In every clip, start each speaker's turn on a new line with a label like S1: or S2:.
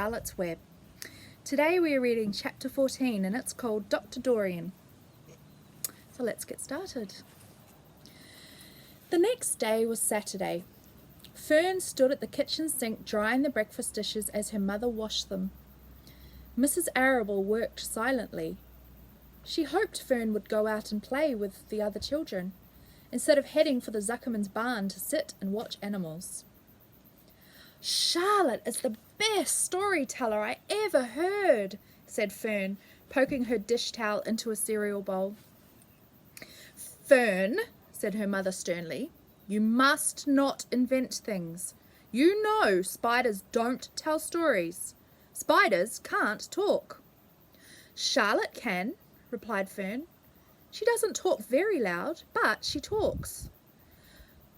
S1: Charlotte's Web. Today we are reading chapter 14 and it's called Dr. Dorian. So let's get started. The next day was Saturday. Fern stood at the kitchen sink drying the breakfast dishes as her mother washed them. Mrs. Arable worked silently. She hoped Fern would go out and play with the other children, instead of heading for the Zuckerman's barn to sit and watch animals. "Charlotte is the best storyteller I ever heard," said Fern, poking her dish towel into a cereal bowl. "Fern," said her mother sternly, "you must not invent things. You know spiders don't tell stories. Spiders can't talk." "Charlotte can," replied Fern. "She doesn't talk very loud, but she talks."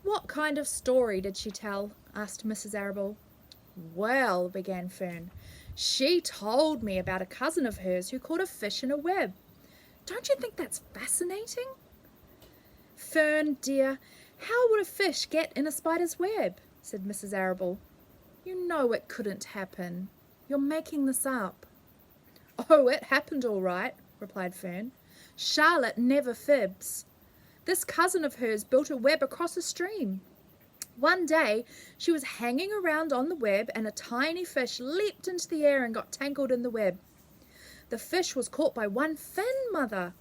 S1: "What kind of story did she tell?" asked Mrs. Arable. "Well," began Fern, "she told me about a cousin of hers who caught a fish in a web. Don't you think that's fascinating?" "Fern, dear, how would a fish get in a spider's web?" said Mrs. Arable. "You know it couldn't happen. You're making this up." "Oh, it happened all right," replied Fern. "Charlotte never fibs. This cousin of hers built a web across a stream. One day she was hanging around on the web and a tiny fish leaped into the air and got tangled in the web. The fish was caught by one fin, Mother.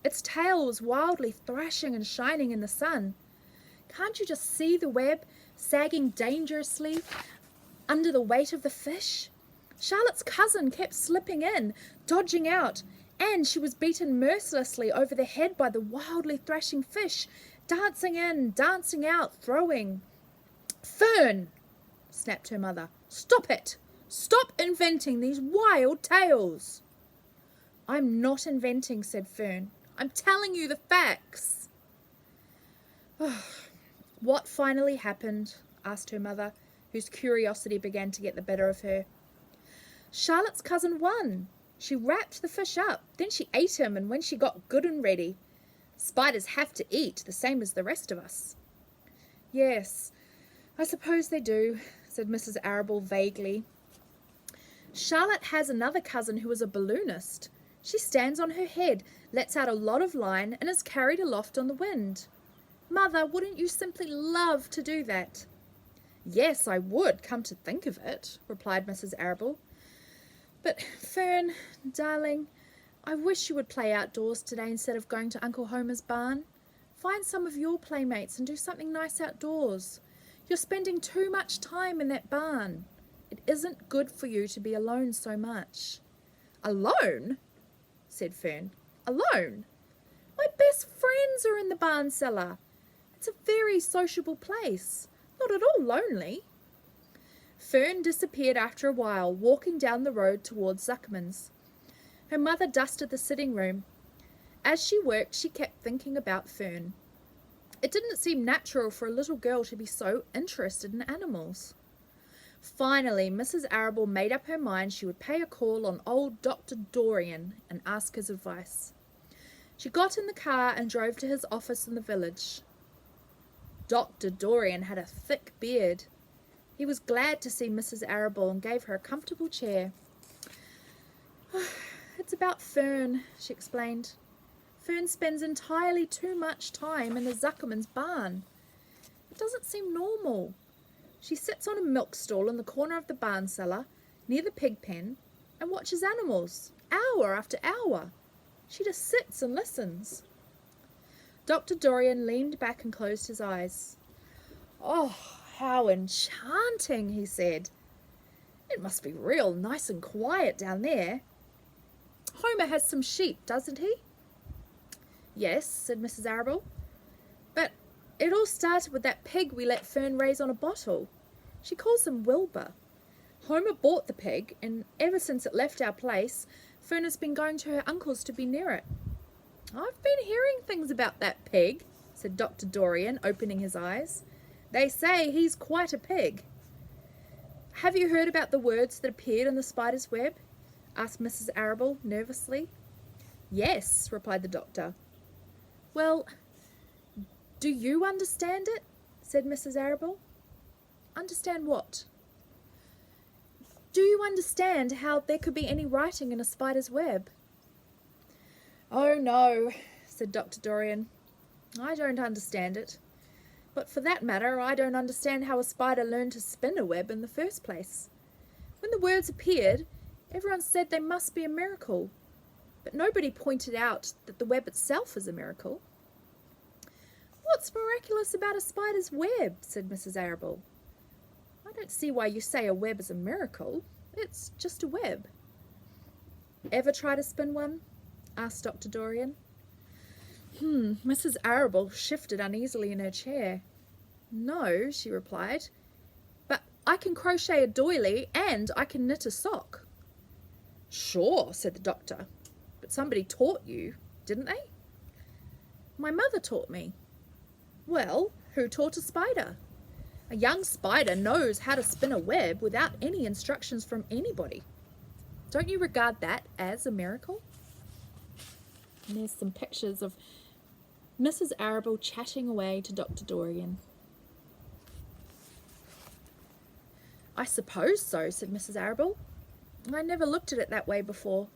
S1: Its tail was wildly thrashing and shining in the sun. Can't you just see the web sagging dangerously under the weight of the fish? Charlotte's cousin kept slipping in, dodging out, and she was beaten mercilessly over the head by the wildly thrashing fish, dancing in, dancing out, throwing." "Fern," snapped her mother, "stop it! Stop inventing these wild tales." "I'm not inventing," said Fern. "I'm telling you the facts." "What finally happened?" asked her mother, whose curiosity began to get the better of her. "Charlotte's cousin won. She wrapped the fish up, then she ate him, and when she got good and ready. Spiders have to eat, the same as the rest of us." "Yes, I suppose they do," said Mrs. Arable vaguely. "Charlotte has another cousin who is a balloonist. She stands on her head, lets out a lot of line, and is carried aloft on the wind. Mother, wouldn't you simply love to do that?" "Yes, I would, come to think of it," replied Mrs. Arable. "But, Fern, darling, I wish you would play outdoors today instead of going to Uncle Homer's barn. Find some of your playmates and do something nice outdoors. You're spending too much time in that barn. It isn't good for you to be alone so much." "Alone?" said Fern. "Alone? My best friends are in the barn cellar. It's a very sociable place, not at all lonely." Fern disappeared after a while, walking down the road towards Zuckerman's. Her mother dusted the sitting room. As she worked, she kept thinking about Fern. It didn't seem natural for a little girl to be so interested in animals. Finally, Mrs. Arable made up her mind she would pay a call on old Dr. Dorian and ask his advice. She got in the car and drove to his office in the village. Dr. Dorian had a thick beard. He was glad to see Mrs. Arable and gave her a comfortable chair. "It's about Fern," she explained. "Fern spends entirely too much time in the Zuckerman's barn. It doesn't seem normal. She sits on a milk stool in the corner of the barn cellar, near the pig pen, and watches animals, hour after hour. She just sits and listens." Dr. Dorian leaned back and closed his eyes. "Oh, how enchanting," he said. "It must be real nice and quiet down there. Homer has some sheep, doesn't he?" "Yes," said Mrs. Arable. "But it all started with that pig we let Fern raise on a bottle. She calls him Wilbur. Homer bought the pig, and ever since it left our place, Fern has been going to her uncle's to be near it." "I've been hearing things about that pig," said Dr. Dorian, opening his eyes. "They say he's quite a pig." "Have you heard about the words that appeared in the spider's web?" asked Mrs. Arable nervously. "Yes," replied the doctor. "Well, do you understand it?" said Mrs. Arable. "Understand what?" Do you understand how there could be any writing in a spider's web? Oh no, said Dr. Dorian. I don't understand it. But for that matter, I don't understand how a spider learned to spin a web in the first place. When the words appeared, everyone said they must be a miracle. But nobody pointed out that the web itself is a miracle. What's miraculous about a spider's web? Said Mrs. Arable. I don't see why you say a web is a miracle. It's just a web. Ever try to spin one? Asked Dr. Dorian. Mrs. Arable shifted uneasily in her chair. No, she replied, but I can crochet a doily and I can knit a sock. Sure, said the doctor, but somebody taught you, didn't they? My mother taught me. Well, who taught a spider? A young spider knows how to spin a web without any instructions from anybody. Don't you regard that as a miracle? And there's some pictures of Mrs. Arable chatting away to Dr. Dorian. I suppose so, said Mrs. Arable. I never looked at it that way before.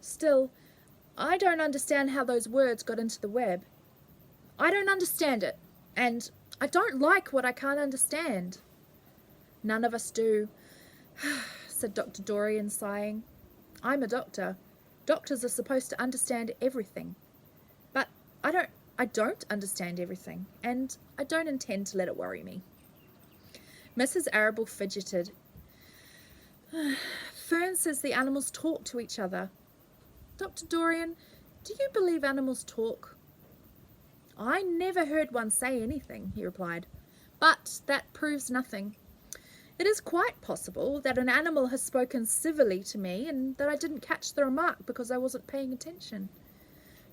S1: Still, I don't understand how those words got into the web. I don't understand it, and I don't like what I can't understand. None of us do, said Dr. Dorian, sighing. I'm a doctor. Doctors are supposed to understand everything. But I don't understand everything, and I don't intend to let it worry me. Mrs. Arable fidgeted. Fern says the animals talk to each other. Dr. Dorian, do you believe animals talk? I never heard one say anything, he replied, but that proves nothing. It is quite possible that an animal has spoken civilly to me and that I didn't catch the remark because I wasn't paying attention.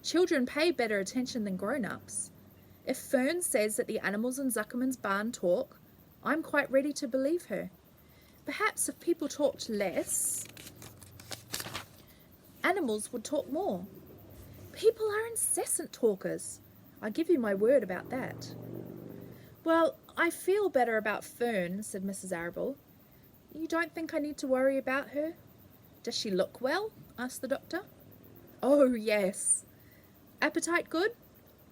S1: Children pay better attention than grown-ups. If Fern says that the animals in Zuckerman's barn talk, I'm quite ready to believe her. Perhaps if people talked less, animals would talk more. People are incessant talkers. I give you my word about that. Well, I feel better about Fern, said Mrs. Arable. You don't think I need to worry about her? Does she look well? Asked the doctor. Oh, yes. Appetite good?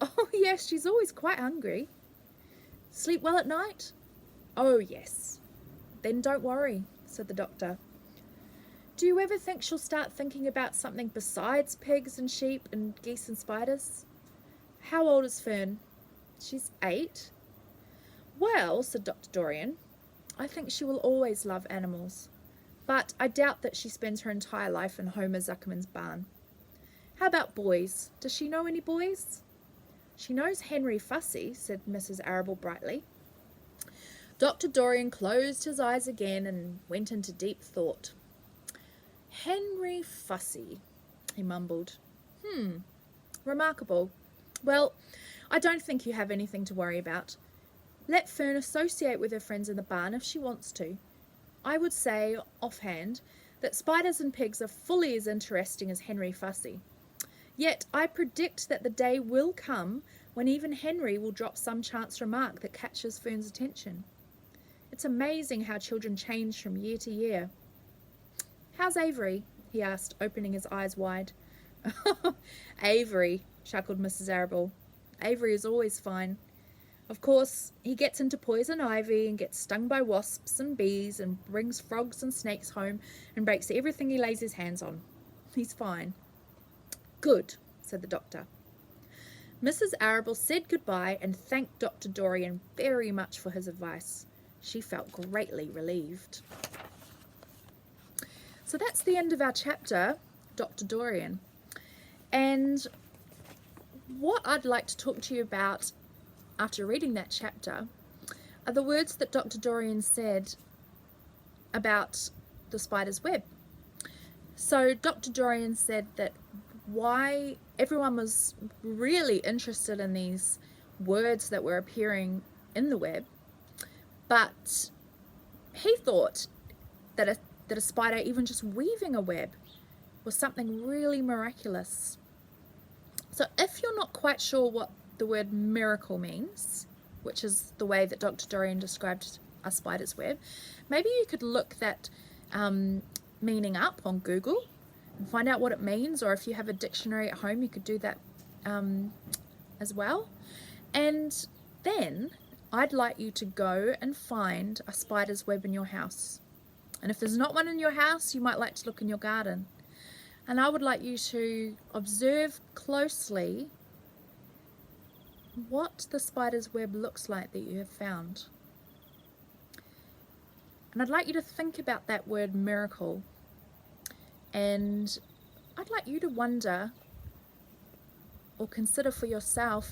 S1: Oh, yes, she's always quite hungry. Sleep well at night? Oh, yes. Then don't worry, said the doctor. Do you ever think she'll start thinking about something besides pigs and sheep and geese and spiders? How old is Fern? She's 8. Well, said Dr. Dorian, I think she will always love animals, but I doubt that she spends her entire life in Homer Zuckerman's barn. How about boys? Does she know any boys? She knows Henry Fussy, said Mrs. Arable brightly. Dr. Dorian closed his eyes again and went into deep thought. Henry Fussy, he mumbled. Remarkable. Well, I don't think you have anything to worry about. Let Fern associate with her friends in the barn if she wants to. I would say, offhand, that spiders and pigs are fully as interesting as Henry Fussy. Yet I predict that the day will come when even Henry will drop some chance remark that catches Fern's attention. It's amazing how children change from year to year. How's Avery? He asked, opening his eyes wide. Avery, chuckled Mrs. Arable. Avery is always fine. Of course, he gets into poison ivy and gets stung by wasps and bees and brings frogs and snakes home and breaks everything he lays his hands on. He's fine. Good, said the doctor. Mrs. Arable said goodbye and thanked Dr. Dorian very much for his advice. She felt greatly relieved. So that's the end of our chapter, Dr. Dorian. And what I'd like to talk to you about after reading that chapter are the words that Dr. Dorian said about the spider's web. So Dr. Dorian said that why everyone was really interested in these words that were appearing in the web, but he thought that a spider even just weaving a web was something really miraculous. So if you're not quite sure what the word miracle means, which is the way that Dr. Dorian described a spider's web, maybe you could look that meaning up on Google and find out what it means, or if you have a dictionary at home, you could do that as well. And then I'd like you to go and find a spider's web in your house. And if there's not one in your house, you might like to look in your garden. And I would like you to observe closely what the spider's web looks like that you have found. And I'd like you to think about that word miracle. And I'd like you to wonder or consider for yourself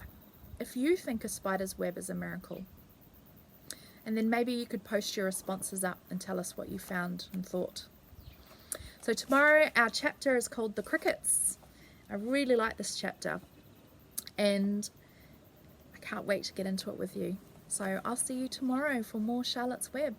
S1: if you think a spider's web is a miracle. And then maybe you could post your responses up and tell us what you found and thought. So tomorrow our chapter is called The Crickets. I really like this chapter and I can't wait to get into it with you. So I'll see you tomorrow for more Charlotte's Web.